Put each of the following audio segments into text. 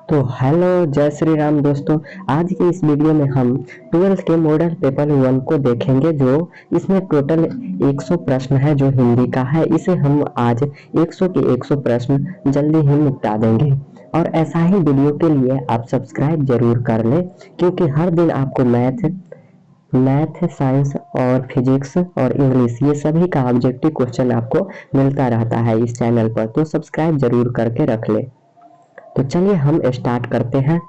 तो हेलो जय श्री राम दोस्तों। आज की इस वीडियो में हम 12th के मॉडल पेपर 1 को देखेंगे। जो इसमें टोटल 100 प्रश्न है जो हिंदी का है। इसे हम आज 100 के 100 प्रश्न जल्दी ही निपटा देंगे। और ऐसा ही वीडियो के लिए आप सब्सक्राइब जरूर कर लें, क्योंकि हर दिन आपको मैथ साइंस और फिजिक्स और इंग्लिश ये सभी का ऑब्जेक्टिव क्वेश्चन आपको मिलता रहता है इस चैनल पर। तो सब्सक्राइब जरूर करके रख ले। तो चलिए हम स्टार्ट करते हैं।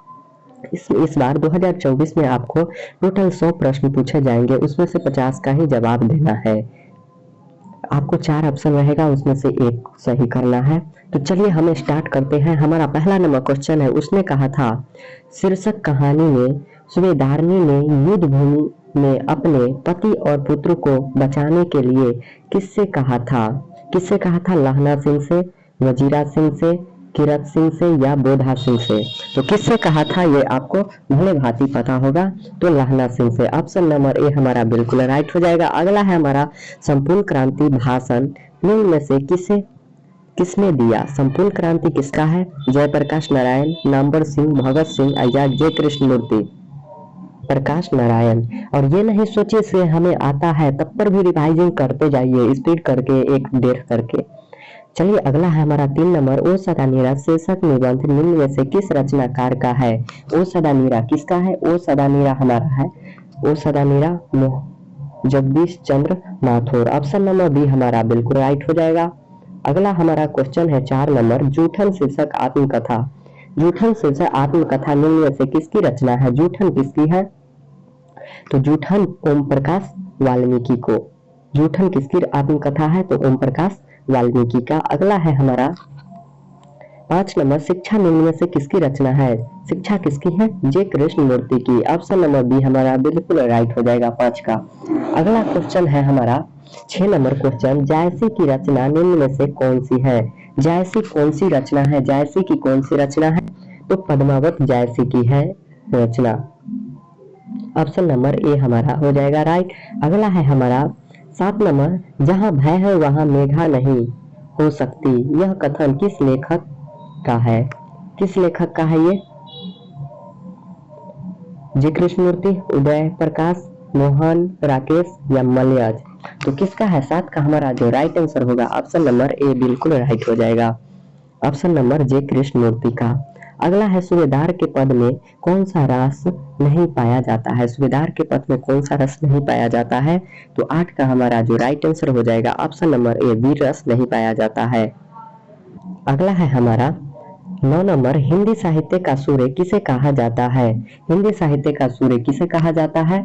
इस बार 2024 में आपको टोटल 100 प्रश्न पूछे जाएंगे, उसमें से 50 का ही जवाब देना है। आपको 4 ऑप्शन रहेगा, उसमें से एक सही करना है। तो चलिए हम स्टार्ट करते हैं। हमारा पहला नंबर क्वेश्चन है, उसने कहा था शीर्षक कहानी में सुबेदारनी ने युद्ध भूमि में अपने पति और पुत्र को बचाने के लिए किससे कहा था? लहना सिंह से, वजीरा सिंह से, किरत सिंह से या बोधा सिंह से? तो किससे कहा था ये आपको भले भांति पता होगा। तो लहना सिंह से। ऑप्शन नंबर ए हमारा बिल्कुल राइट हो जाएगा। अगला है हमारा संपूर्ण क्रांति भाषण निम्न में से किसने दिया? संपूर्ण क्रांति किसका है? जयप्रकाश नारायण, नामवर सिंह, भगत सिंह या जय कृष्णमूर्ति? प्रकाश नारायण। और ये नहीं सोचिए से हमें आता है तब पर भी रिवाइजिंग करते जाइए, स्पीड करके, एक डेढ़ करके। चलिए अगला है हमारा 3 नंबर, ओ सदा नीरा शीर्षक निबंध निम्न में से किस रचनाकार का है? ओ सदा नीरा किसका है? ओ सदा नीरा हमारा है, ओ सदा नीरा जगदीश चंद्र माथुर। ऑप्शन नंबर बी हमारा बिल्कुल राइट हो जाएगा। अगला हमारा क्वेश्चन है 4 नंबर, जूठन शीर्षक आत्मकथा। जूठन शीर्षक आत्मकथा निम्न में से किसकी रचना है? जूठन किसकी है? तो जूठन ओम प्रकाश वाल्मीकि को। जूठन किसकी आत्मकथा है? तो ओम प्रकाश वाल्मीकि का। अगला है हमारा 5 नंबर, शिक्षा निम्न में से किसकी रचना है? शिक्षा किसकी है? जय कृष्णमूर्ति की। ऑप्शन नंबर बी हमारा बिल्कुल राइट हो जाएगा 5 का। अगला क्वेश्चन है हमारा 6 नंबर क्वेश्चन, जायसी की रचना निम्न में से कौन सी है? जायसी कौन सी रचना है? जायसी की कौन सी रचना है? तो पद्मावत जायसी की है रचना। ऑप्शन नंबर ए हमारा हो जाएगा राइट। अगला है हमारा 7 नंबर, जहाँ भय है वहाँ मेघा नहीं हो सकती, यह कथन किस लेखक का है? किस लेखक का है ये? जी कृष्णमूर्ति, उदय प्रकाश, मोहन, राकेश या मलयाज? तो किसका है? 7 का हमारा जो राइट आंसर होगा ऑप्शन नंबर ए बिल्कुल राइट हो जाएगा। ऑप्शन नंबर जे कृष्णमूर्ति का। अगला है सूबेदार के पद में कौन सा रस नहीं पाया जाता है? सूबेदार के पद में कौन सा रस नहीं पाया जाता है? तो 8 का हमारा जो राइट आंसर हो जाएगा ऑप्शन नंबर ए वीर रस नहीं पाया जाता है। अगला है हमारा 9 नंबर, हिंदी साहित्य का सूर्य किसे कहा जाता है? हिंदी साहित्य का सूर्य किसे कहा जाता है?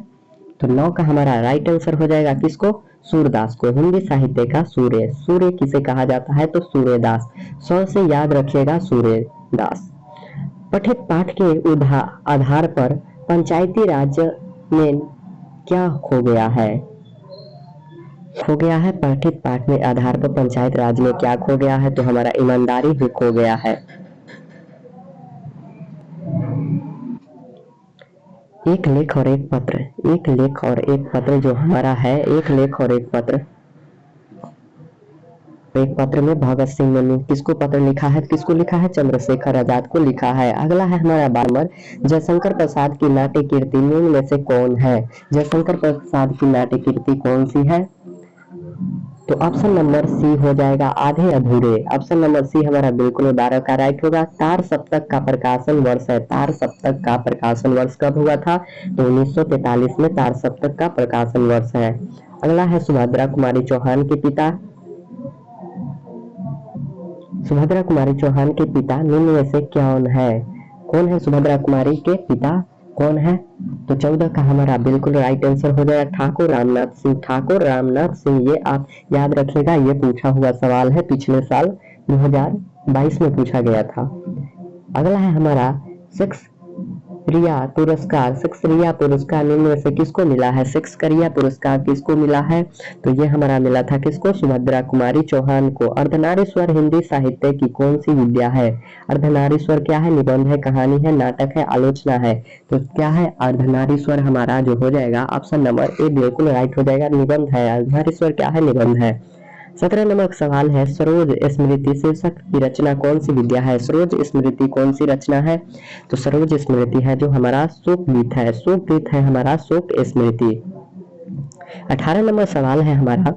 तो 9 का हमारा राइट आंसर हो जाएगा किसको? सूरदास को। हिंदी साहित्य का सूर्य, सूर्य किसे कहा जाता है? तो सूर्यदास। 100 से याद रखिएगा सूर्यदास। पठित पाठ के आधार पर पंचायती राज में क्या खो गया है? पठित पाठ में आधार पर पंचायत राज में क्या खो गया है? तो हमारा ईमानदारी भी खो गया है। एक लेख और एक पत्र जो हमारा है, एक लेख और एक पत्र में भगत सिंह ने किसको पत्र लिखा है? किसको लिखा है? चंद्रशेखर आजाद को लिखा है। अगला है हमारा 12, जयशंकर प्रसाद की नाट्य कीर्ति निम्न में से कौन है? जयशंकर प्रसाद की नाट्य कीर्ति कौन सी है? तो ऑप्शन नंबर सी हो जाएगा आधे अधूरे। ऑप्शन नंबर सी हमारा बिल्कुल 12 का राइट होगा। तार सप्तक का प्रकाशन वर्ष है। तार सप्तक का प्रकाशन वर्ष कब हुआ था? तो 1943 में तार सप्तक का प्रकाशन वर्ष है। अगला है सुभद्रा कुमारी चौहान के पिता। सुभद्रा कुमारी चौहान के पिता निम्न में से कौन है? कौन है सुभद्रा कुमारी के पिता? कौन है? तो 14 का हमारा बिल्कुल राइट आंसर हो जाएगा ठाकुर रामनाथ सिंह। ठाकुर रामनाथ सिंह, ये आप याद रखिएगा, ये पूछा हुआ सवाल है, पिछले साल 2022 में पूछा गया था। अगला है हमारा शेक्सपियर पुरस्कार निम्न में से किसको मिला है? शेक्सपियर पुरस्कार किसको मिला है? तो ये हमारा मिला था किसको? सुभद्रा कुमारी चौहान को। अर्धनारीश्वर हिंदी साहित्य की कौन सी विद्या है? अर्धनारीश्वर क्या है? निबंध है, कहानी है, नाटक है, आलोचना है? तो क्या है? अर्धनारीश्वर हमारा जो हो जाएगा ऑप्शन नंबर ए बिल्कुल राइट हो जाएगा, निबंध है। अर्धनारीश्वर क्या है? निबंध है। 17 नंबर का सवाल है, सरोज स्मृति शीर्षक की रचना कौन सी विद्या है? सरोज स्मृति कौन सी रचना है? तो सरोज स्मृति है जो हमारा शोक गीत है, शोक गीत है हमारा शोक स्मृति। 18 नंबर सवाल है हमारा,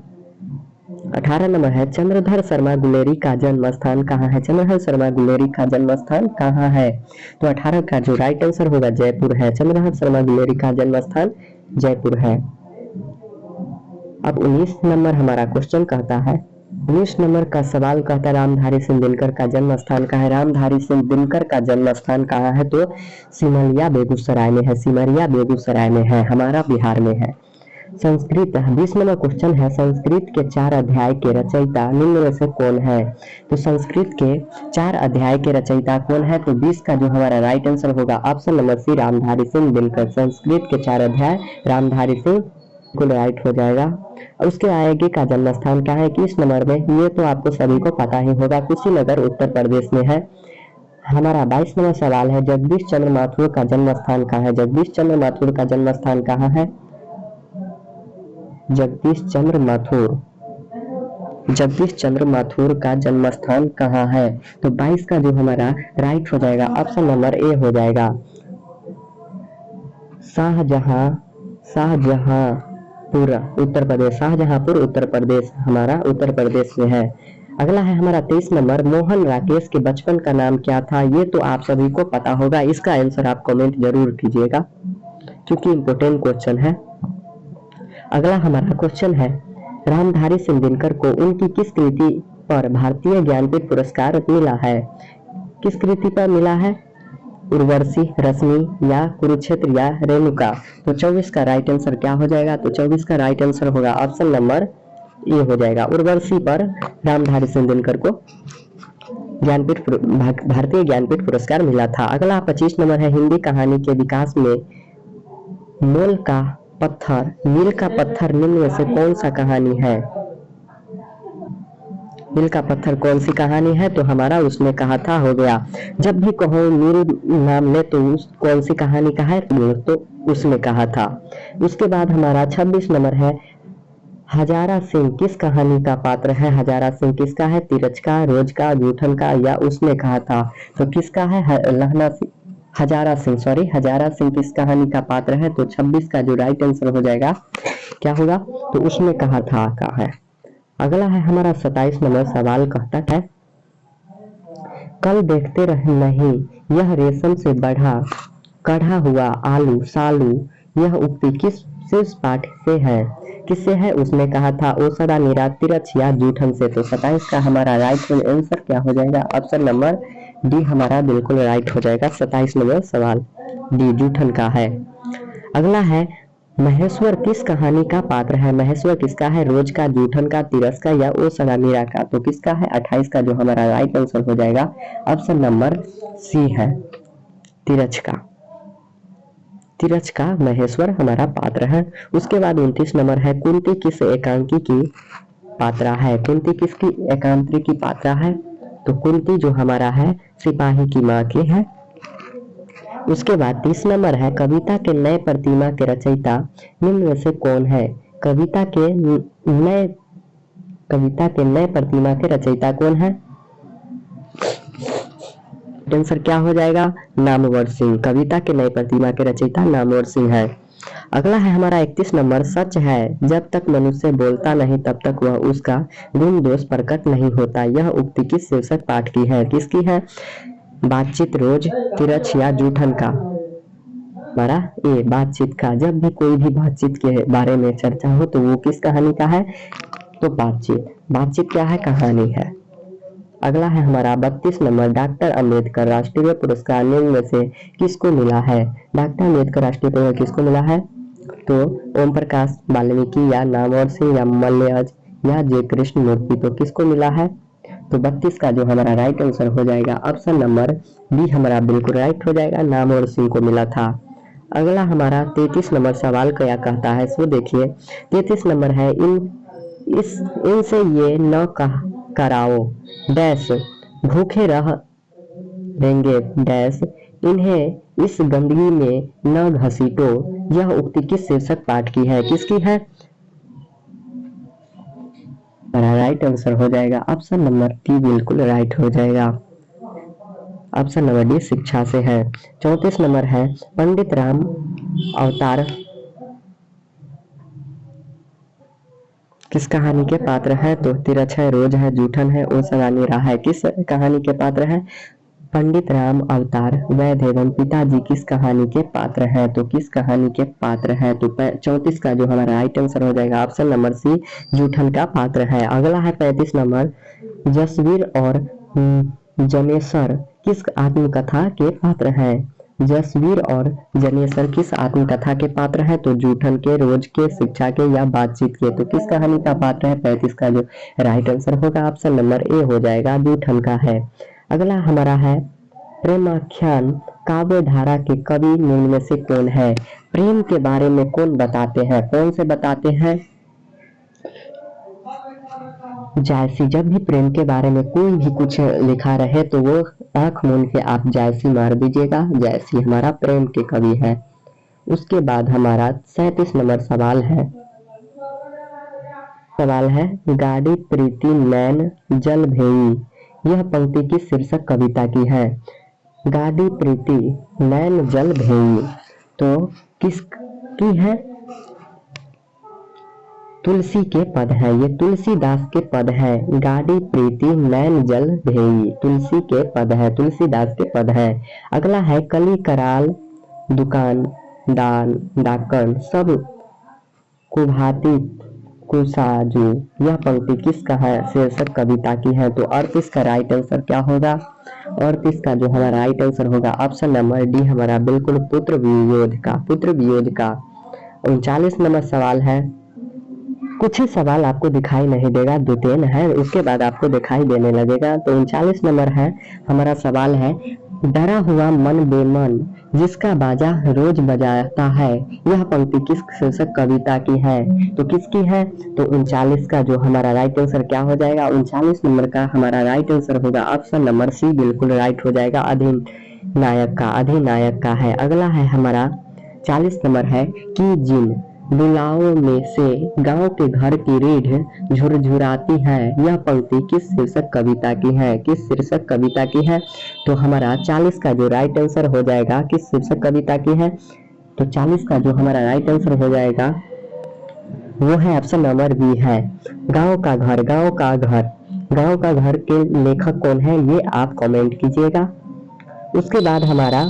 18 नंबर है, चंद्रधर शर्मा गुलेरी का जन्म स्थान कहाँ है? चंद्रधर शर्मा गुलेरी का जन्म स्थान कहाँ है? तो 18 का जो राइट आंसर होगा जयपुर है। चंद्रधर शर्मा गुलेरी का जन्म स्थान जयपुर है। अब 19 नंबर हमारा क्वेश्चन कहता है, 19 नंबर का सवाल कहता है, रामधारी सिंह दिनकर का जन्म स्थान कहाँ है? रामधारी सिंह दिनकर का जन्म स्थान कहाँ है? तो सिमरिया बेगूसराय में है, सिमरिया बेगूसराय में है, हमारा बिहार में है। संस्कृत 20 नंबर क्वेश्चन है, संस्कृत के 4 अध्याय के रचयिता निम्न में से कौन है? तो संस्कृत के 4 अध्याय के रचयिता कौन है? तो 20 का जो हमारा राइट आंसर होगा option number C, Ramdhari Singh Dinkar. Sanskrit के 4 अध्याय रामधारी सिंह को राइट हो जाएगा। और उसके आगे का जन्म स्थान क्या है? 21 नंबर में, ये तो आपको सभी को पता ही होगा, कुशीनगर उत्तर प्रदेश में है। हमारा 22 नंबर सवाल है, जगदीश चंद्र माथुर का जन्म स्थान कहाँ है? जगदीश चंद्र माथुर का जन्म स्थान कहाँ है? जगदीश चंद्र माथुर, जगदीश चंद्र माथुर का जन्म स्थान कहाँ है? तो 22 का जो हमारा राइट हो जाएगा ऑप्शन नंबर ए हो जाएगा, शाहजहांपुर उत्तर प्रदेश, शाहजहांपुर उत्तर प्रदेश हमारा उत्तर प्रदेश में है। अगला है हमारा 23 नंबर, मोहन राकेश के बचपन का नाम क्या था? ये तो आप सभी को पता होगा, इसका आंसर आप कमेंट जरूर कीजिएगा क्योंकि इंपोर्टेंट क्वेश्चन है। अगला हमारा क्वेश्चन है, रामधारी सिंह दिनकर को उनकी किस कृति पर भारतीय ज्ञानपीठ पुरस्कार मिला है? किस कृति पर मिला है? उर्वशी, रश्मि या कुरुक्षेत्र या रेणुका? तो 24 का राइट आंसर क्या हो जाएगा? तो 24 का राइट आंसर होगा ऑप्शन नंबर ए हो जाएगा, उर्वशी पर रामधारी सिंह दिनकर को ज्ञानपीठ भारतीय ज्ञानपीठ पुरस्कार मिला था। अगला 25 नंबर है, हिंदी कहानी के विकास में मील का पत्थर निम्न में से कौन सा कहानी है? मील का पत्थर कौन सी कहानी है? तो हमारा उसमें कहा था हो गया, जब भी कहो मील नाम ले, तो उस कौन सी कहानी का है? तो उसमें कहा था। उसके बाद हमारा 26 नंबर है, हजारा सिंह किस कहानी का पात्र है? हजारा सिंह किसका है? तीरथ का, रोज का, जूठन का या उसने कहा था? तो किसका है? हजारा सिंह किस कहानी का पात्र है? तो 26 का जो राइट आंसर हो जाएगा क्या होगा? तो उसने कहा था का है। अगला है हमारा 27 नंबर सवाल कहता है, कल देखते रहे नहीं यह रेशम से कढ़ा हुआ आलू सालू, यह उक्ति किस पाठ से है? किससे है? उसने कहा था ओ सदा निरा, तीरथ या जूठन से। तो 27 का हमारा राइट आंसर क्या हो जाएगा? ऑप्शन नंबर डी हमारा बिल्कुल राइट हो जाएगा। 27 नंबर सवाल डी जूठन का है। अगला है, महेश्वर किस कहानी का पात्र है? महेश्वर किसका है? रोज का, जूठन का, तीरथ का या ओ सदा मीरा का? तो किसका है? 28 का जो हमारा राइट आंसर हो जाएगा ऑप्शन नंबर सी है, तीरथ का। तीरथ का महेश्वर हमारा पात्र है। उसके बाद 29 नंबर है, कुंती किस एकांकी की पात्रा है? कुंती किसकी एकांत्री की पात्रा है? तो कुंती जो हमारा है सिपाही की माँ की है। उसके बाद 30 नंबर है, कविता के नए प्रतिमा के रचयिता निम्न में से कौन है? कविता के नए प्रतिमा के रचयिता कौन है? आंसर क्या हो जाएगा? नामवर सिंह। कविता के नए प्रतिमा के रचयिता नामवर सिंह है। अगला है हमारा 31 नंबर, सच है जब तक मनुष्य बोलता नहीं तब तक वह उसका गुण दोष प्रकट नहीं होता, यह उक्ति किस शीर्षक पाठ की है? किसकी है? बातचीत, रोज, तीरथ या जूठन का? हमारा ए बातचीत का। जब भी कोई भी बातचीत के बारे में चर्चा हो तो वो किस कहानी का है? तो बातचीत क्या है? कहानी है। अगला है हमारा 32 नंबर, डॉक्टर अंबेडकर राष्ट्रीय पुरस्कार निम्न में से किसको मिला है? डॉक्टर अंबेडकर राष्ट्रीय पुरस्कार किसको मिला है? तो ओम प्रकाश वाल्मीकि या नामवर सिंह या मल्यज या जय कृष्ण मूर्ति। तो किसको मिला है? तो 32 का जो हमारा राइट आंसर हो जाएगा ऑप्शन नंबर बी हमारा बिल्कुल राइट हो जाएगा, नामवर सिंह को मिला था। अगला हमारा 33 नंबर सवाल क्या कहता है सो देखिए। 33 नंबर है, इनसे ये न कराओ डैश, भूखे रह देंगे डैश, इन्हें इस गंदगी में न घसीटो, यह उक्ति किस शीर्षक पाठ की है? किसकी है? हमारा राइट आंसर हो जाएगा ऑप्शन नंबर डी बिल्कुल राइट हो जाएगा। ऑप्शन नंबर डी शिक्षा से है। 34 नंबर है पंडित राम अवतार किस कहानी के पात्र है? तो तिरछ है, रोज है, जूठन है, ओ सगानी राह है। किस कहानी के पात्र है? पंडित राम अवतार वैध एवं पिताजी किस कहानी के पात्र हैं? तो किस कहानी के पात्र हैं? तो 34 का जो हमारा राइट आंसर हो जाएगा ऑप्शन नंबर सी जूठन का पात्र है। अगला है 35 नंबर जसवीर और जनेश्वर किस आत्मकथा के पात्र हैं? जसवीर और जनेश्वर किस आत्मकथा के पात्र हैं? तो जूठन के, रोज के, शिक्षा के या बातचीत के। तो किस कहानी का पात्र है? 35 का जो राइट आंसर होगा ऑप्शन नंबर ए हो जाएगा, जूठन का है। अगला हमारा है प्रेमाख्यान काव्य धारा के कवि निम्न में से कौन है? प्रेम के बारे में कौन बताते हैं? कौन से बताते हैं? जायसी। जब भी प्रेम के बारे में कोई भी कुछ लिखा रहे तो वो आंख मूंद के आप जायसी मार दीजिएगा। जायसी हमारा प्रेम के कवि है। उसके बाद हमारा 37 नंबर सवाल है गाड़ी प्रीति नैन जल भेई यह पंक्ति किस शीर्षक कविता की है? गाड़ी प्रीति नैन जल भेई तो किसकी है? तुलसी के पद है, ये तुलसीदास के पद है। गाड़ी प्रीति नैन जल भेई तुलसी के पद है, तुलसीदास के पद है। अगला है कली कराल दुकान दान डाकन सब कुभाती कुसाजू यह पंक्ति किस शीर्षक कविता की है? तो 38 का राइट आंसर क्या होगा? 38 का जो हमारा राइट आंसर होगा ऑप्शन नंबर डी हमारा बिल्कुल पुत्र वियोध का। 39 नंबर सवाल है, कुछ ही सवाल आपको दिखाई नहीं देगा, द्वितीय है, उसके बाद आपको दिखाई देने लगेगा। तो 39 नंबर है हमारा सवाल है डरा हुआ मन बेमन जिसका बाजा रोज बजाता है यह पंक्ति किस शीर्षक कविता की है? तो किसकी है? तो 39 का जो हमारा राइट आंसर क्या हो जाएगा? 39 नंबर का हमारा राइट आंसर होगा ऑप्शन नंबर सी बिल्कुल राइट हो जाएगा, अधिनायक का है। अगला है हमारा 40 नंबर है कि जिन बुलाओं में से गांव के घर की रीढ़ झुरझुराती है यह पंक्ति किस शीर्षक कविता की है? किस शीर्षक कविता की है? तो हमारा 40 का जो राइट आंसर हो जाएगा किस शीर्षक कविता की है? तो 40 का जो हमारा राइट आंसर हो जाएगा वो है ऑप्शन नंबर बी है गांव का घर के लेखक कौन है ये आप कमेंट कीजिएगा। उसके बाद हमारा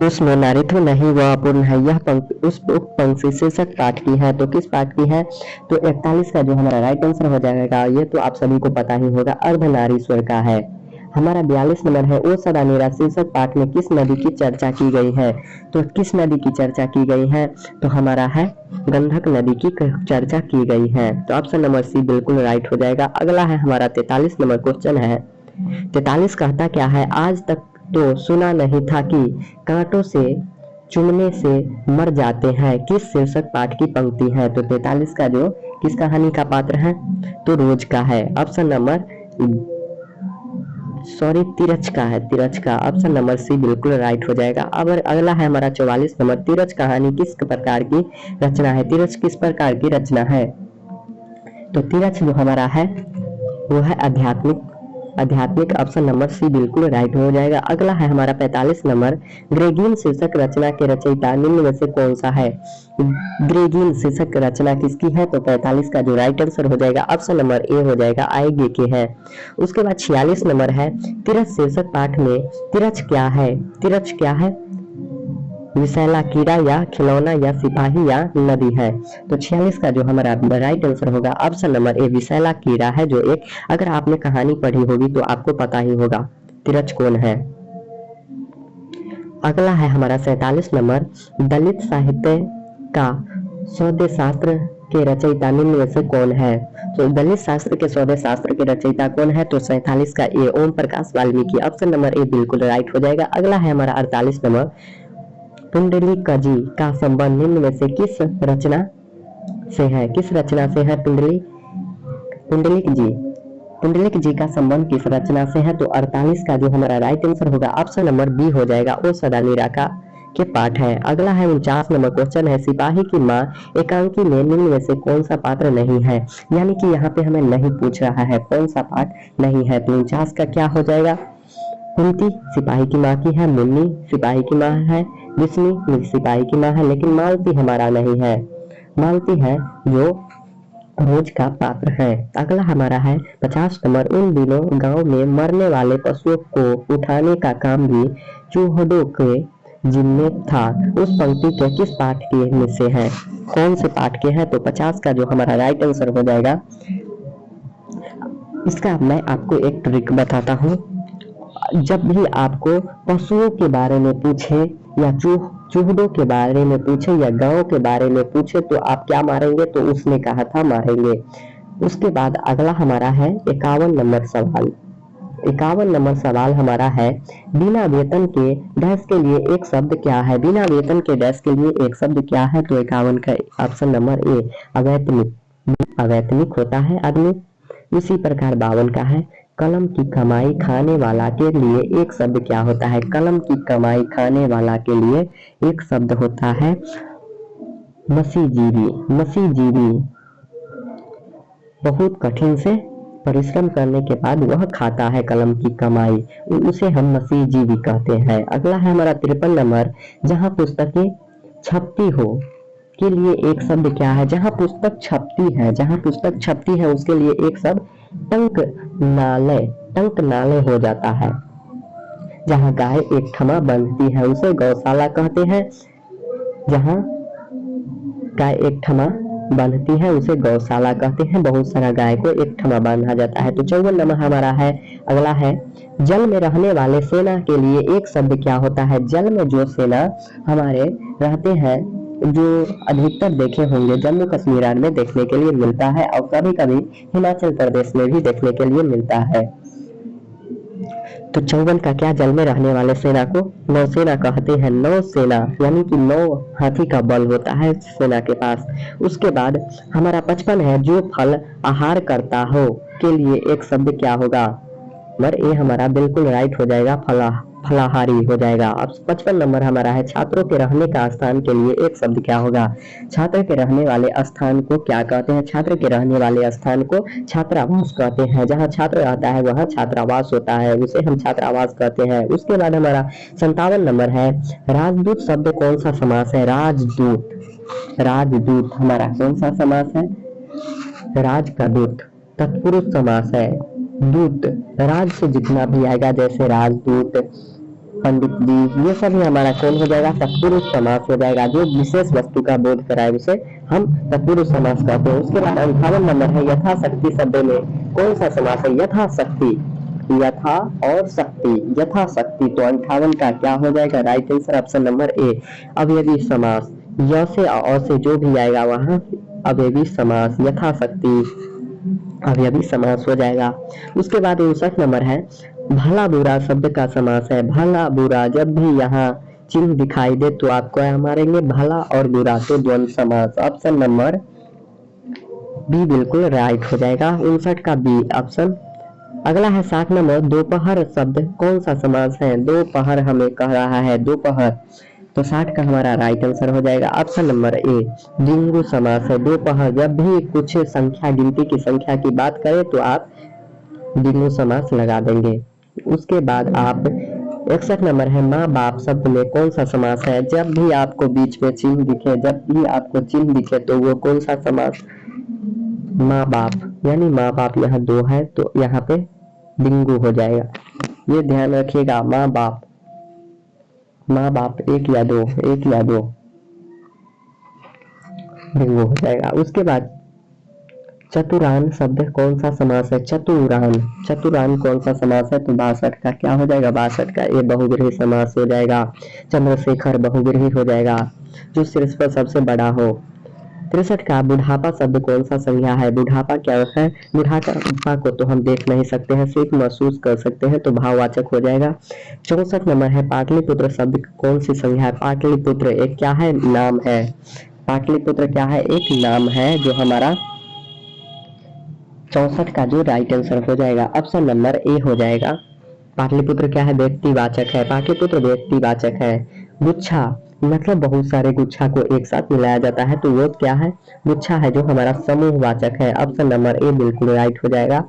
उसमें नारित्व नहीं वह अपूर्ण है यह पंक्ति उस पंक्ति शीर्षक पाठ की है। तो किस पाठ की है? तो 41 का जो हमारा राइट आंसर हो जाएगा ये तो आप सभी को पता ही होगा, अर्धनारीश्वर का है। हमारा 42 नंबर है ओ सदा मेरा शीर्षक पाठ में किस नदी की चर्चा की गई है? तो किस नदी की चर्चा की गई है? तो हमारा है गंधक नदी की चर्चा की गई है। तो ऑप्शन नंबर सी बिल्कुल राइट हो जाएगा। अगला है हमारा 43 नंबर क्वेश्चन है। 43 कहता क्या है? आज तक तो सुना नहीं था कि कांटों से चुमने से मर जाते हैं किस शीर्षक पाठ की पंक्ति है? तो 43 का जो किस कहानी का पात्र है? तो रोज का है। ऑप्शन नंबर तिरछ का ऑप्शन नंबर सी बिल्कुल राइट हो जाएगा। अब अगला है हमारा 44 नंबर तिरछ कहानी किस प्रकार की रचना है? तिरछ किस प्रकार की रचना है? तो तिरछ जो हमारा है वो है आध्यात्मिक ऑप्शन नंबर सी बिल्कुल राइट हो जाएगा। अगला है हमारा 45 नंबर ग्रेगीन शीर्षक रचना के रचयिता निम्न में से कौन सा है? ग्रेगीन शीर्षक रचना किसकी है? तो 45 का जो राइट आंसर हो जाएगा ऑप्शन नंबर ए हो जाएगा, आएगे के है। उसके बाद 46 नंबर है तिरछ शीर्षक पाठ में तिरछ क्या है? विषैला कीड़ा या खिलौना या सिपाही या नदी है? तो 46 का जो हमारा राइट आंसर होगा ऑप्शन नंबर ए विषैला कीड़ा है जो एक अगर आपने कहानी पढ़ी होगी तो आपको पता ही होगा तिरछ कौन है। अगला है हमारा 47 नंबर दलित साहित्य का सौदे शास्त्र के रचयिता निम्न में से कौन है? तो दलित शास्त्र के सौदे शास्त्र के रचयिता कौन है? तो 47 का ए ओम प्रकाश वाल्मीकि ऑप्शन नंबर ए बिल्कुल राइट हो जाएगा। अगला है हमारा 48 नंबर पुंडलीक जी का संबंध निम्न में से किस रचना से है? पुंडलीक जी का संबंध किस रचना से है? तो 48 का जो हमारा राइट आंसर होगा ऑप्शन नंबर बी हो जाएगा, ओ सदा के पाठ है। अगला है 49 नंबर क्वेश्चन है, सिपाही की माँ एकांकी में निम्न में से कौन सा पात्र नहीं है। यानी कि यहाँ पे हमें नहीं पूछ रहा है कौन सा पाठ नहीं है, तो 49 का क्या हो जाएगा। कुंती सिपाही की माँ की है, मुन्नी सिपाही की माँ है, विष्णु सिपाही की माँ है, लेकिन मालती हमारा नहीं है। मालती है जो रोज का पात्र है। अगला हमारा है 50 नंबर, उन दिनों गांव में मरने वाले पशुओं को उठाने का काम भी चूहड़ों के जिम्मे था। उस पंक्ति के किस पाठ के में से है, कौन से पाठ के हैं, तो 50 का जो हमारा राइट आंसर हो जाएगा। इसका मैं आपको एक ट्रिक बताता हूँ। जब भी आपको पशुओं के बारे में पूछे या चूहड़ों के बारे में पूछे या गांव के बारे में पूछे तो आप क्या मारेंगे, तो उसने कहा था मारेंगे। उसके बाद अगला हमारा है 51 नंबर सवाल। 51 नंबर सवाल हमारा है, बिना वेतन के डैश के लिए एक शब्द क्या है। बिना वेतन के डैश के लिए एक शब्द क्या है, तो 51 का ऑप्शन नंबर ए अवैतनिक। अवैतनिक होता है आदमी। इसी प्रकार 52 का है, कलम की कमाई खाने वाला के लिए एक शब्द क्या होता है। कलम की कमाई खाने वाला के लिए एक शब्द होता है मसीजीवी। मसीजीवी बहुत कठिन से परिश्रम करने के बाद वह खाता है कलम की कमाई, उसे हम मसीजीवी कहते हैं। अगला है हमारा 53 नंबर, जहां पुस्तकें छपती हो के लिए एक शब्द क्या है। जहां पुस्तक छपती है, जहां पुस्तक छपती है उसके लिए एक शब्द टंकनालय। टंकनालय हो जाता है। जहां गाय एक ठमा बंधती है उसे गौशाला कहते हैं। जहां गाय एक ठमा बांधती है उसे गौशाला कहते हैं। बहुत सारा गाय को एक ठमा बांधा जाता है। तो 54 नंबर हमारा है। अगला है, जल में रहने वाले सेना के लिए एक शब्द क्या होता है। जल में जो सेना हमारे रहते हैं, जो अधिकतर देखे होंगे जम्मू कश्मीर में देखने के लिए मिलता है और कभी कभी हिमाचल प्रदेश में भी देखने के लिए मिलता है। तो 54 का क्या, जल में रहने वाले सेना को नौसेना कहते हैं। नौसेना यानी कि 9 हाथी का बल होता है सेना के पास। उसके बाद हमारा 55 है, जो फल आहार करता हो के लिए एक शब्द क्या होगा। नंबर ए हमारा बिल्कुल राइट हो जाएगा, फलाहारी हो जाएगा। अब 55 नंबर हमारा है, छात्रों के रहने का स्थान के लिए एक शब्द क्या होगा। छात्र के रहने वाले स्थान को क्या कहते हैं। छात्र के रहने वाले स्थान को छात्रावास कहते हैं। जहाँ छात्र रहता है वह छात्रावास होता है, उसे हम छात्रावास कहते हैं। उसके बाद हमारा 57 नंबर है, राजदूत शब्द कौन सा समास है। राजदूत, राजदूत हमारा कौन सा समास है। राज का दूत तत्पुरुष समास है। दूत राज से जितना भी आएगा, जैसे राजदूत, पंडित जी, ये सब हमारा कौन हो जाएगा, तत्पुरुष समास हो जाएगा। जो विशेष वस्तु का बोध कराए उसे हम तत्पुरुष समास कहते हैं। उसके बाद 58 नंबर है, यथाशक्ति शब्द में कौन सा समास है। यथाशक्ति, यथा और शक्ति, यथाशक्ति। तो 58 का क्या हो जाएगा, right answer option number A अवयवी समास। य से अ से जो भी आएगा वहां अवयवी समास, यथाशक्ति अवयवी समास हो जाएगा। उसके बाद 59 नंबर है, भला बुरा शब्द का समास है। भला बुरा, जब भी यहाँ चिन्ह दिखाई दे तो आपको यहाँ मारेंगे भला और बुरा, तो द्वंद्व समास। ऑप्शन नंबर बी बिल्कुल राइट हो जाएगा, 59 का बी ऑप्शन। अगला है 60 नंबर, दोपहर शब्द कौन सा समास है। दोपहर हमें कह रहा है दोपहर, तो 60 का हमारा राइट आंसर हो जाएगा ऑप्शन नंबर ए द्विगु समास है। दोपहर, जब भी कुछ संख्या गिनती की संख्या की बात करें तो आप द्विगु समास लगा देंगे। उसके बाद आप 61 नंबर है, माँ बाप शब्द में कौन सा समास है। जब भी आपको बीच में चिन्ह दिखे, जब भी आपको चिन्ह दिखे तो वो कौन सा समास, माँ बाप, यानी माँ बाप यहाँ 2 है तो यहाँ पे द्विगु हो जाएगा। ये ध्यान रखिएगा, माँ बाप, माँ बाप 1 या 2, 1 या 2 द्विगु हो जाएगा। उसके बाद चतुरान शब्द कौन सा समास है। चतुरान, चतुरान कौन सा समास है, तो 62 का क्या हो जाएगा, 62 का ये बहुव्रीहि समास हो जाएगा। चंद्रशेखर बहुव्रीहि हो जाएगा, जो शीर्ष पर सबसे बड़ा हो। 63 का बुढ़ापा शब्द कौन सा संज्ञा है। बुढ़ापा क्या है, बुढ़ापा को तो हम देख नहीं सकते हैं, सिर्फ महसूस कर सकते हैं, तो भाववाचक हो जाएगा। 64 नंबर है, पाटलिपुत्र शब्द कौन सी संज्ञा है। पाटलिपुत्र एक क्या है, नाम है। पाटलिपुत्र क्या है, एक नाम है, जो हमारा 64 का जो राइट आंसर हो जाएगा ऑप्शन नंबर ए हो जाएगा। पाटलिपुत्र क्या है, व्यक्तिवाचक है। पाटलिपुत्र व्यक्तिवाचक है। गुच्छा मतलब बहुत सारे गुच्छा को एक साथ मिलाया जाता है, तो वो क्या है, गुच्छा है जो हमारा समूहवाचक है। ऑप्शन नंबर ए बिल्कुल राइट हो जाएगा।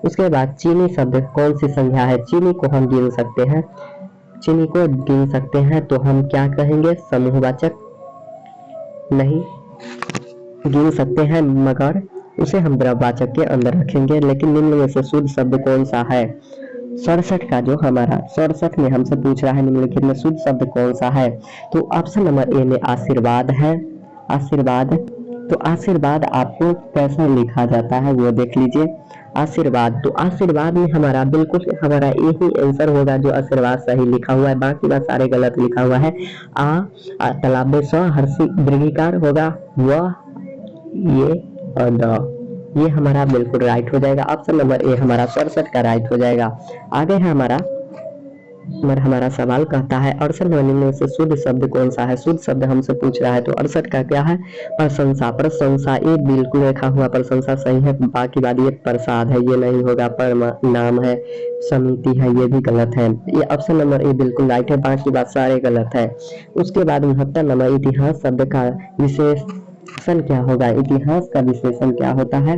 उसके बाद चीनी शब्द कौन सी संज्ञा है? चीनी को हम गिन सकते हैं, चीनी को गिन सकते हैं तो हम क्या कहेंगे, समूहवाचक नहीं गिन सकते हैं, मगर उसे हम द्रववाचक के अंदर रखेंगे। लेकिन निम्न में से शुद्ध शब्द कौन सा है? 67 का जो हमारा 67 में हमसे पूछ रहा है निम्नलिखित में शुद्ध शब्द कौन सा है, तो ऑप्शन नंबर ए में आशीर्वाद है। आशीर्वाद, तो आशीर्वाद आपको कैसे लिखा जाता है वो देख लीजिए। आशीर्वाद, तो आशीर्वाद में हमारा बिल्कुल हमारा यही आंसर होगा जो आशीर्वाद सही लिखा हुआ है, बाकी बात सारे गलत लिखा हुआ है। तालाब में स हर्षी दीर्घिकार होगा, वह, ये और द, ये हमारा बिल्कुल राइट हो जाएगा। ऑप्शन नंबर ए हमारा 67 का राइट हो जाएगा। आगे है हमारा सवाल कहता है 68 में से शुद्ध शब्द कौन सा है? शुद्ध शब्द हमसे पूछ रहा है, तो 68 का क्या है, प्रशंसा। प्रशंसा, ये बिल्कुल लिखा हुआ प्रशंसा सही है, बाकी बात ये प्रसाद है, ये नहीं होगा। नाम है, समिति है, ये भी गलत है। ये ऑप्शन नंबर ए बिल्कुल राइट है, बाकी बात सारे गलत है। उसके बाद 69 नंबर इतिहास शब्द का विशेषण क्या होगा? इतिहास का विशेषण क्या होता है?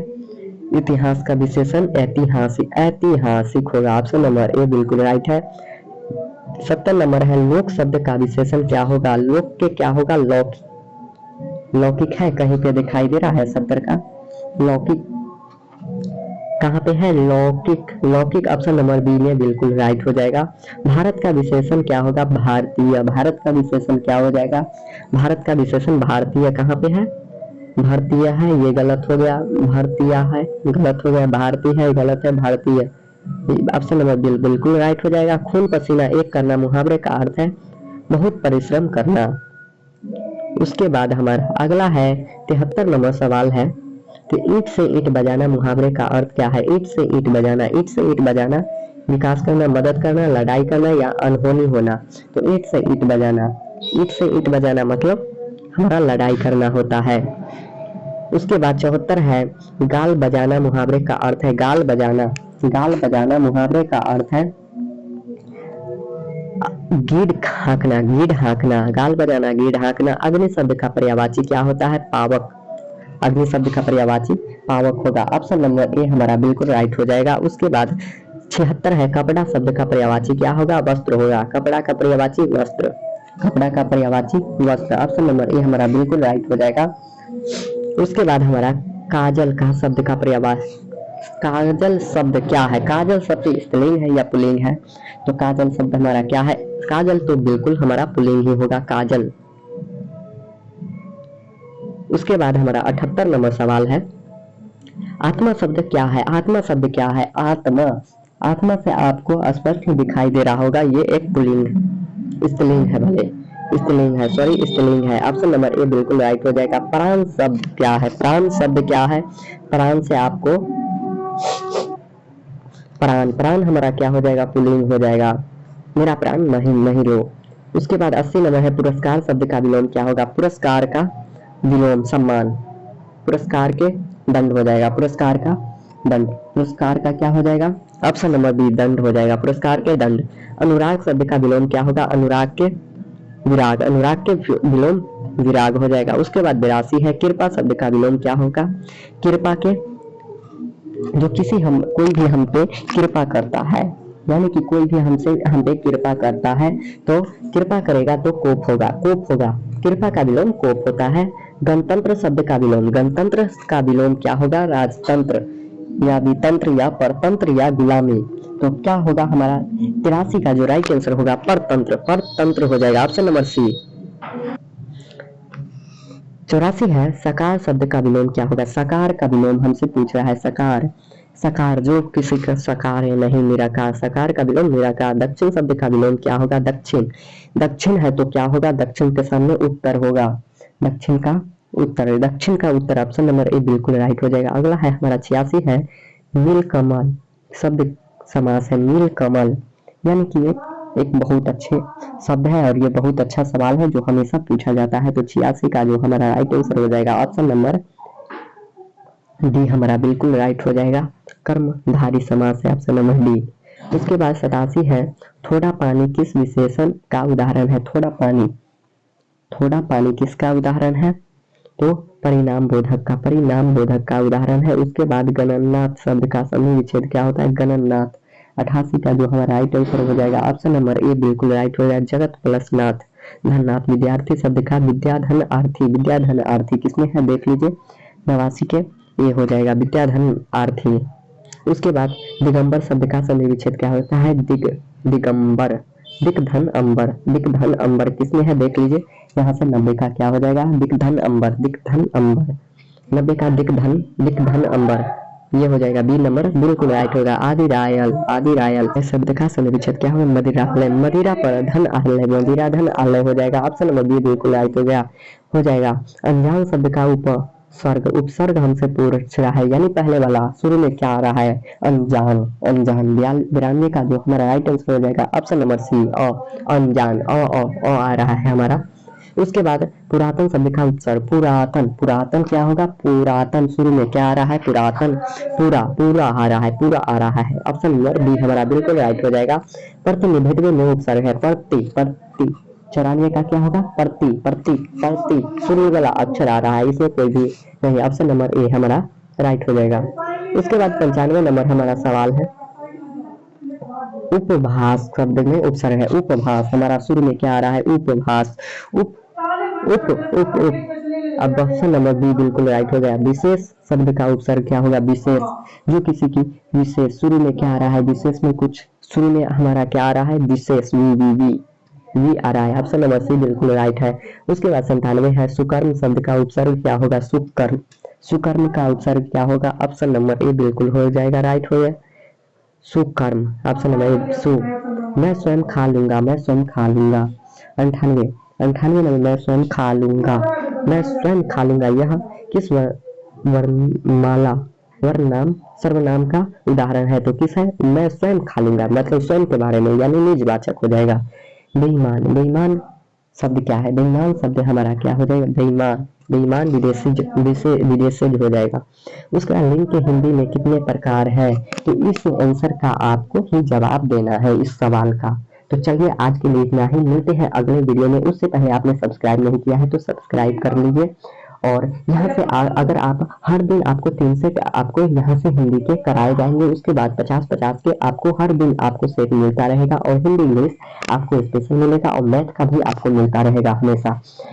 इतिहास का विशेषण ऐतिहासिक, ऐतिहासिक होगा। ऑप्शन नंबर ए बिल्कुल राइट है। 70 नंबर है लोक शब्द का विशेषण क्या होगा? लोक के क्या होगा? लौकिक। लौकिक है, कहीं पे दिखाई दे रहा है 70 का? लौकिक कहाँ पे है? लौकिक। लौकिक ऑप्शन नंबर बी में बिल्कुल राइट हो जाएगा। भारत का विशेषण क्या होगा? भारतीय। भारत का विशेषण क्या हो जाएगा? भारत का विशेषण भारतीय। कहाँ पे है? भारतीय है, ये गलत हो गया। भारतीय है, गलत हो गया। भारतीय है, गलत है। भारतीय, ऑप्शन नंबर बिल्कुल राइट हो जाएगा। खून पसीना एक करना मुहावरे का अर्थ है बहुत परिश्रम करना। उसके बाद हमारा अगला है 73 नंबर सवाल है, तो ईंट से ईंट बजाना मुहावरे का अर्थ क्या है? ईंट से ईंट बजाना, ईंट से ईंट बजाना विकास करना, मदद करना, लड़ाई करना या अनहोनी होना। तो ईंट से ईंट बजाना, ईंट से ईंट बजाना मतलब हमारा लड़ाई करना होता है। उसके बाद 74 है गाल बजाना मुहावरे का अर्थ है, गाल बजाना, गाल बजाना मुहावरे का अर्थ है गीढ़ हाँकना, गीढ़ हाँकना। गाल बजाना, गीढ़ हाँकना। अग्नि शब्द का पर्यायवाची क्या होता है? पावक। अग्नि शब्द का पर्यायवाची पावक होगा। ऑप्शन नंबर ए हमारा बिल्कुल राइट हो जाएगा। उसके बाद 76 है कपड़ा शब्द का पर्यायवाची क्या होगा? वस्त्र होगा। कपड़ा का पर्यायवाची वस्त्र, कपड़ा का पर्यायवाची वस्त्र। ऑप्शन नंबर ए हमारा बिल्कुल राइट हो जाएगा। उसके बाद हमारा काजल का शब्द का पर्यायवाची, काजल शब्द क्या है? काजल शब्द स्त्रीलिंग है या पुल्लिंग है? तो काजल शब्द हमारा क्या है? काजल तो बिल्कुल हमारा पुल्लिंग ही होगा, काजल। उसके बाद हमारा 78 नंबर सवाल है आत्मा शब्द क्या है? आत्मा शब्द क्या है? आत्मा, आत्मा से आपको स्पष्ट दिखाई दे रहा होगा ये एक पुल्लिंग स्त्रीलिंग है, भले स्त्रीलिंग है, सॉरी स्त्रीलिंग है। ऑप्शन नंबर ए बिल्कुल राइट हो जाएगा। प्राण शब्द क्या है? प्राण शब्द क्या है? प्राण से आपको प्राण, प्राण हमारा क्या हो जाएगा? पुल्लिंग हो जाएगा, मेरा प्राण नहीं नहीं लो। उसके बाद 80 नंबर है पुरस्कार शब्द का विलोम क्या होगा? पुरस्कार का विलोम सम्मान, पुरस्कार के दंड हो जाएगा, पुरस्कार का दंड। पुरस्कार का क्या हो जाएगा? ऑप्शन नंबर बी दंड हो जाएगा, पुरस्कार के दंड। अनुराग शब्द का विलोम क्या होगा? अनुराग के विराग, अनुराग के विलोम विराग हो जाएगा। उसके बाद 82 है कृपा शब्द का विलोम क्या होगा? कृपा के, जो किसी हम कोई भी हम पे कृपा करता है, यानी कि कोई भी हमसे हम पे कृपा करता है तो कृपा करेगा तो कोप होगा, कोप होगा। कृपा का विलोम कोप होता है। गणतंत्र शब्द का विलोम, गणतंत्र का विलोम क्या होगा? राजतंत्र या वितंत्र या परतंत्र या गुलामी। तो क्या होगा हमारा 83 का जो राइट आंसर होगा परतंत्र, परतंत्र हो जाएगा। ऑप्शन नंबर सी। 84 है सकार शब्द का विलोम क्या होगा? सकार का विलोम हमसे पूछ रहा है, सकार, सकार जो किसी का सकार है, नहीं निराकार। सकार का विलोम निराकार। दक्षिण शब्द का विलोम क्या होगा? दक्षिण, दक्षिण है तो क्या होगा? दक्षिण के सामने उत्तर होगा, दक्षिण का उत्तर, दक्षिण का उत्तर। ऑप्शन नंबर ए बिल्कुल राइट हो जाएगा। अगला है हमारा 86 है नीलकमल शब्द समास है, नीलकमल, यानी कि एक बहुत अच्छे शब्द है और ये बहुत अच्छा सवाल है जो हमेशा पूछा जाता है। तो 86 का जो हमारा राइट आंसर हो जाएगा ऑप्शन नंबर डी हमारा बिल्कुल राइट हो जाएगा, कर्मधारी समास है, ऑप्शन नंबर डी। उसके बाद 87 है थोड़ा पानी किस विशेषण का उदाहरण है? थोड़ा पानी, थोड़ा पानी किसका उदाहरण है? तो परिणाम बोधक का उदाहरण है। उसके बाद गणनाथ शब्द का सन्धि विच्छेद क्या होता है? गणनाथ। 88 का जो हमारा राइट आंसर हो जाएगा ऑप्शन नंबर ए बिल्कुल राइट हो जाएगा, जगत प्लस नाथ। धननाथ विद्यार्थी शब्द का विद्याधन आर्थी किसमें है देख लीजिए, 89 के ये हो जाएगा विद्याधन आर्थी। उसके बाद दिगंबर शब्द का सन्धि विच्छेद क्या होता है? दिगंबर। दिग्धन अंबर किसमें है देख लीजिए, यहाँ से 90 का क्या हो जाएगा? दिग्धन अंबर 90 का दिग्धन अंबर, ये हो जाएगा बी नंबर बिल्कुल राइट होगा। आदि रायल इस शब्द का सन्धि विच्छेद क्या होगा? मदिरा पर धन आलय, मदिरा धन आलय हो जाएगा, ऑप्शन नंबर बी बिल्कुल राइट हो जाएगा। अनजान शब्द का उपसर्ग हमसे पूछ रहा है, यानी पहले वाला शुरू में क्या आ रहा है? अनजान। 92 का जो हमारा राइट आंसर हो जाएगा ऑप्शन नंबर सी अनजान, आ रहा है हमारा। उसके बाद पुरातन शब्द का उपसर्ग पुरातन क्या होगा? पुरातन शुरू में क्या आ रहा है? पुरातन, पूरा आ रहा है, ऑप्शन नंबर बी हमारा बिल्कुल राइट हो जाएगा। प्रतिनिधित्व में उपसर्ग है प्रति 94 का क्या होगा? प्रति शुरू वाला अक्षर आ रहा है, इसमें कोई भी नहीं, ऑप्शन नंबर ए हमारा राइट हो जाएगा। उसके बाद 95 नंबर हमारा सवाल है, उपभाष शब्द में उपसर्ग है। उपभाष हमारा शुरू में क्या आ रहा है? उपभाष। अब ऑप्शन नंबर बी बिल्कुल राइट हो गया। विशेष शब्द का उपसर्ग क्या होगा? विशेष। जो किसी की विशेष शुरू में क्या आ रहा है? विशेष में कुछ शुरू में हमारा क्या आ रहा है? विशेष वी आ रहा है, ऑप्शन नंबर सी बिल्कुल राइट है। उसके बाद 97 है, सुकर्म शब्द का उपसर्ग क्या होगा? सुकर्म का उपसर्ग क्या होगा? ऑप्शन नंबर ए बिल्कुल हो जाएगा, राइट हो गया। सुकर्म, ऑप्शन नंबर सु। मैं स्वयं खा लूंगा 98 नंबर मैं स्वयं खा लूंगा यह किस वर्णनाम सर्वनाम का उदाहरण है? तो किस है? मैं स्वयं खा लूंगा, मतलब स्वयं के बारे में, यानी निजवाचक हो जाएगा। बेईमान शब्द क्या है? बेईमान शब्द हमारा क्या हो जाएगा? बेईमान विदेशी हो जाएगा। उसका लिंग के हिंदी में कितने प्रकार है? तो इस आंसर का आपको ही जवाब देना है इस सवाल का। तो चलिए आज के लिए इतना ही, मिलते हैं अगले वीडियो में। उससे पहले आपने सब्सक्राइब नहीं किया है तो सब्सक्राइब कर लीजिए। और यहाँ से अगर आप हर दिन आपको 3 सेट आपको यहाँ से हिंदी के कराए जाएंगे, उसके बाद 50-50 के आपको हर दिन आपको सेट मिलता रहेगा, और हिंदी इंग्लिश आपको स्पेशल मिलेगा, और मैथ का भी आपको मिलता रहेगा हमेशा।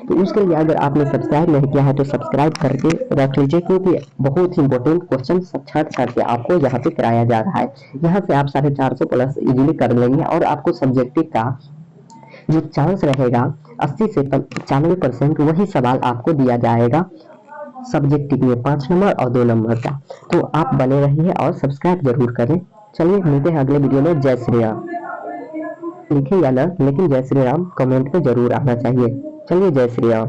तो उसके लिए अगर आपने सब्सक्राइब नहीं किया है तो सब्सक्राइब करके रख लीजिए, क्योंकि बहुत ही इंपॉर्टेंट क्वेश्चन छाट के आपको यहाँ पे कराया जा रहा है। यहाँ से आप 450 प्लस इजीली कर लेंगे, और आपको सब्जेक्टिव का जो चांस रहेगा 80 से 95% वही सवाल आपको दिया जाएगा सब्जेक्टिव में, 5 नंबर और 2 नंबर का। तो आप बने रहिए और सब्सक्राइब जरूर करें। चलिए मिलते हैं अगले वीडियो में। जय श्री राम। लिखे या ना, लेकिन जय श्री राम कमेंट पे जरूर आना चाहिए। चलिए जय श्री राम।